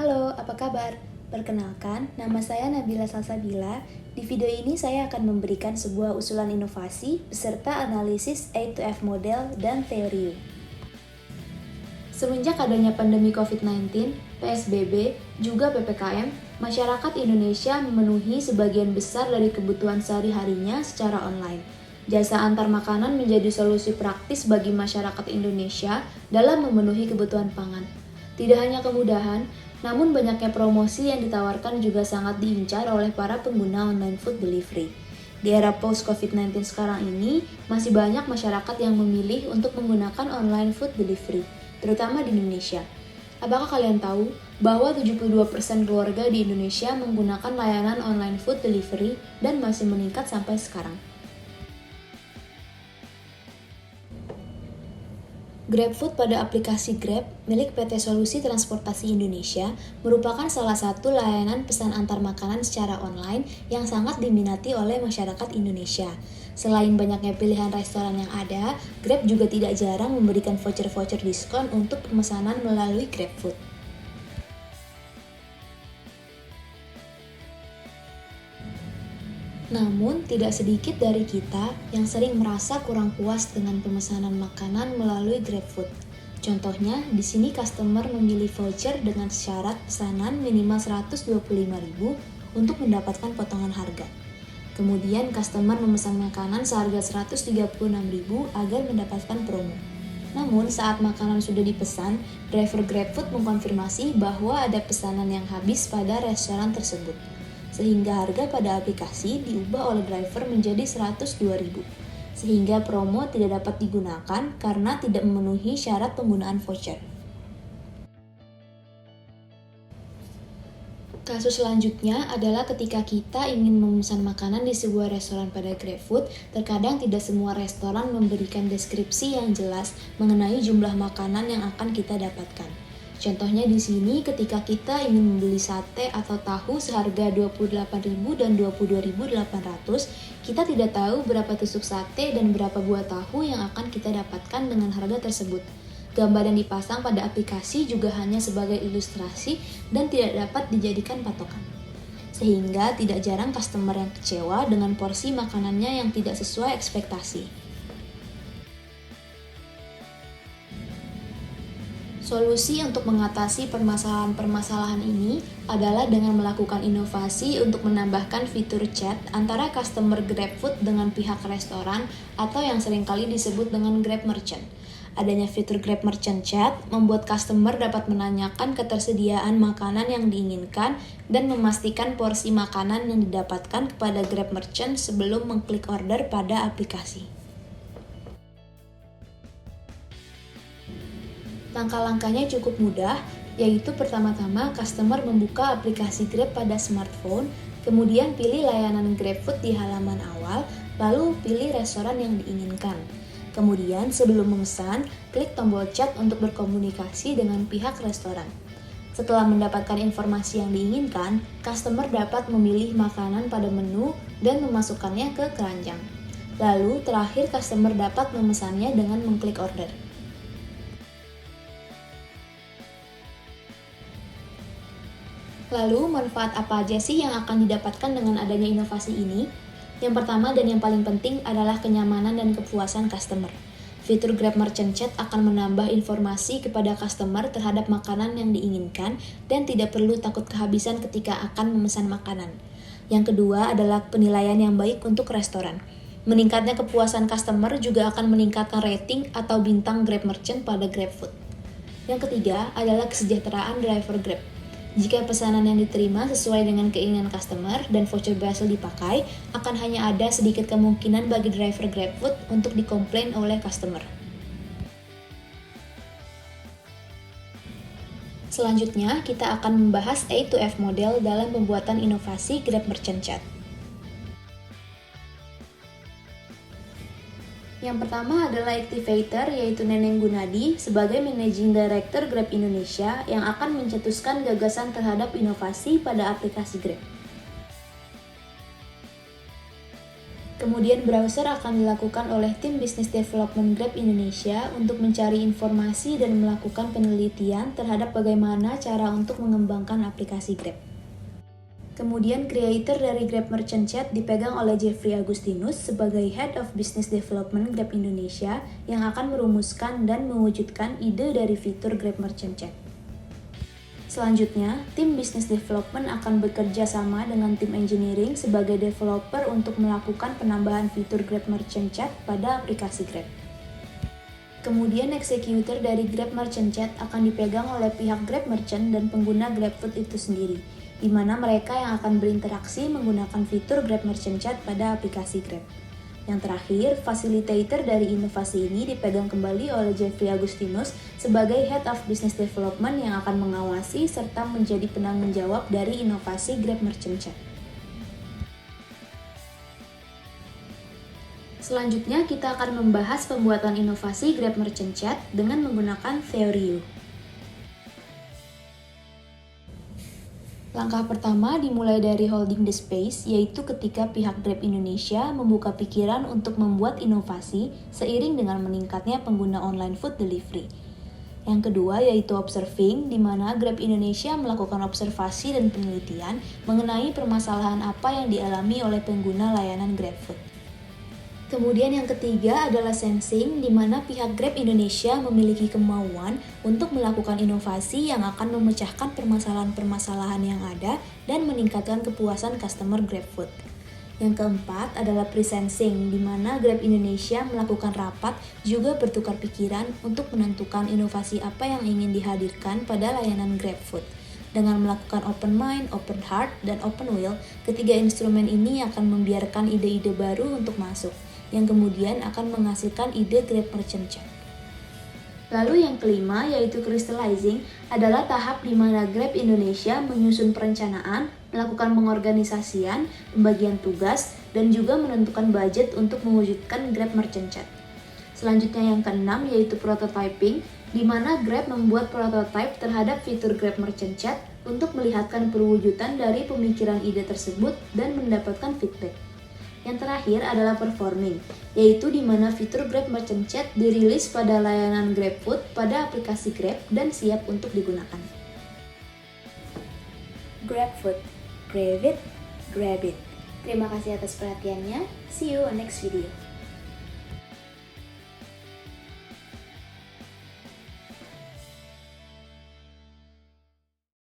Halo, apa kabar? Perkenalkan, nama saya Nabila Salsabila. Di video ini saya akan memberikan sebuah usulan inovasi beserta analisis A2F model dan teori. Semenjak adanya pandemi COVID-19, PSBB, juga PPKM, masyarakat Indonesia memenuhi sebagian besar dari kebutuhan sehari-harinya secara online. Jasa antar makanan menjadi solusi praktis bagi masyarakat Indonesia dalam memenuhi kebutuhan pangan. Tidak hanya kemudahan, namun banyaknya promosi yang ditawarkan juga sangat diincar oleh para pengguna online food delivery. Di era post-COVID-19 sekarang ini, masih banyak masyarakat yang memilih untuk menggunakan online food delivery, terutama di Indonesia. Apakah kalian tahu bahwa 72% keluarga di Indonesia menggunakan layanan online food delivery dan masih meningkat sampai sekarang? GrabFood pada aplikasi Grab milik PT Solusi Transportasi Indonesia merupakan salah satu layanan pesan antar makanan secara online yang sangat diminati oleh masyarakat Indonesia. Selain banyaknya pilihan restoran yang ada, Grab juga tidak jarang memberikan voucher-voucher diskon untuk pemesanan melalui GrabFood. Namun, tidak sedikit dari kita yang sering merasa kurang puas dengan pemesanan makanan melalui GrabFood. Contohnya, di sini customer memilih voucher dengan syarat pesanan minimal 125.000 untuk mendapatkan potongan harga. Kemudian, customer memesan makanan seharga 136.000 agar mendapatkan promo. Namun, saat makanan sudah dipesan, driver GrabFood mengkonfirmasi bahwa ada pesanan yang habis pada restoran tersebut, sehingga harga pada aplikasi diubah oleh driver menjadi 102.000, sehingga promo tidak dapat digunakan karena tidak memenuhi syarat penggunaan voucher. Kasus selanjutnya adalah ketika kita ingin memesan makanan di sebuah restoran pada GrabFood, terkadang tidak semua restoran memberikan deskripsi yang jelas mengenai jumlah makanan yang akan kita dapatkan. Contohnya di sini ketika kita ingin membeli sate atau tahu seharga 28.000 dan 22.800, kita tidak tahu berapa tusuk sate dan berapa buah tahu yang akan kita dapatkan dengan harga tersebut. Gambar yang dipasang pada aplikasi juga hanya sebagai ilustrasi dan tidak dapat dijadikan patokan. Sehingga tidak jarang customer yang kecewa dengan porsi makanannya yang tidak sesuai ekspektasi. Solusi untuk mengatasi permasalahan-permasalahan ini adalah dengan melakukan inovasi untuk menambahkan fitur chat antara customer GrabFood dengan pihak restoran atau yang seringkali disebut dengan Grab Merchant. Adanya fitur Grab Merchant Chat membuat customer dapat menanyakan ketersediaan makanan yang diinginkan dan memastikan porsi makanan yang didapatkan kepada Grab Merchant sebelum mengklik order pada aplikasi. Langkah-langkahnya cukup mudah, yaitu pertama-tama customer membuka aplikasi Grab pada smartphone, kemudian pilih layanan GrabFood di halaman awal, lalu pilih restoran yang diinginkan. Kemudian sebelum memesan, klik tombol chat untuk berkomunikasi dengan pihak restoran. Setelah mendapatkan informasi yang diinginkan, customer dapat memilih makanan pada menu dan memasukkannya ke keranjang. Lalu terakhir customer dapat memesannya dengan mengklik order. Lalu, manfaat apa aja sih yang akan didapatkan dengan adanya inovasi ini? Yang pertama dan yang paling penting adalah kenyamanan dan kepuasan customer. Fitur Grab Merchant Chat akan menambah informasi kepada customer terhadap makanan yang diinginkan dan tidak perlu takut kehabisan ketika akan memesan makanan. Yang kedua adalah penilaian yang baik untuk restoran. Meningkatnya kepuasan customer juga akan meningkatkan rating atau bintang Grab Merchant pada GrabFood. Yang ketiga adalah kesejahteraan driver Grab. Jika pesanan yang diterima sesuai dengan keinginan customer dan voucher berhasil dipakai, akan hanya ada sedikit kemungkinan bagi driver GrabFood untuk dikomplain oleh customer. Selanjutnya, kita akan membahas A2F model dalam pembuatan inovasi Grab Merchant Chat. Yang pertama adalah activator, yaitu Neneng Gunadi sebagai Managing Director Grab Indonesia yang akan mencetuskan gagasan terhadap inovasi pada aplikasi Grab. Kemudian browser akan dilakukan oleh tim Business Development Grab Indonesia untuk mencari informasi dan melakukan penelitian terhadap bagaimana cara untuk mengembangkan aplikasi Grab. Kemudian creator dari Grab Merchant Chat dipegang oleh Jeffrey Agustinus sebagai Head of Business Development Grab Indonesia yang akan merumuskan dan mewujudkan ide dari fitur Grab Merchant Chat. Selanjutnya, tim Business Development akan bekerja sama dengan tim Engineering sebagai developer untuk melakukan penambahan fitur Grab Merchant Chat pada aplikasi Grab. Kemudian executor dari Grab Merchant Chat akan dipegang oleh pihak Grab Merchant dan pengguna GrabFood itu sendiri, di mana mereka yang akan berinteraksi menggunakan fitur Grab Merchant Chat pada aplikasi Grab. Yang terakhir, facilitator dari inovasi ini dipegang kembali oleh Jeffrey Agustinus sebagai Head of Business Development yang akan mengawasi serta menjadi penanggung jawab dari inovasi Grab Merchant Chat. Selanjutnya, kita akan membahas pembuatan inovasi Grab Merchant Chat dengan menggunakan Theory U. Langkah pertama dimulai dari holding the space, yaitu ketika pihak Grab Indonesia membuka pikiran untuk membuat inovasi seiring dengan meningkatnya pengguna online food delivery. Yang kedua yaitu observing, di mana Grab Indonesia melakukan observasi dan penelitian mengenai permasalahan apa yang dialami oleh pengguna layanan GrabFood. Kemudian yang ketiga adalah sensing, di mana pihak Grab Indonesia memiliki kemauan untuk melakukan inovasi yang akan memecahkan permasalahan-permasalahan yang ada dan meningkatkan kepuasan customer GrabFood. Yang keempat adalah pre-sensing, di mana Grab Indonesia melakukan rapat juga bertukar pikiran untuk menentukan inovasi apa yang ingin dihadirkan pada layanan GrabFood. Dengan melakukan open mind, open heart, dan open will, ketiga instrumen ini akan membiarkan ide-ide baru untuk masuk, yang kemudian akan menghasilkan ide Grab Merchant Chat. Lalu yang kelima yaitu crystallizing adalah tahap di mana Grab Indonesia menyusun perencanaan, melakukan pengorganisasian, pembagian tugas, dan juga menentukan budget untuk mewujudkan Grab Merchant Chat. Selanjutnya yang keenam yaitu prototyping, di mana Grab membuat prototype terhadap fitur Grab Merchant Chat untuk melihatkan perwujudan dari pemikiran ide tersebut dan mendapatkan feedback. Yang terakhir adalah performing, yaitu di mana fitur Grab Merchant Chat dirilis pada layanan GrabFood pada aplikasi Grab dan siap untuk digunakan. GrabFood, grab it, grab it. Terima kasih atas perhatiannya. See you on next video.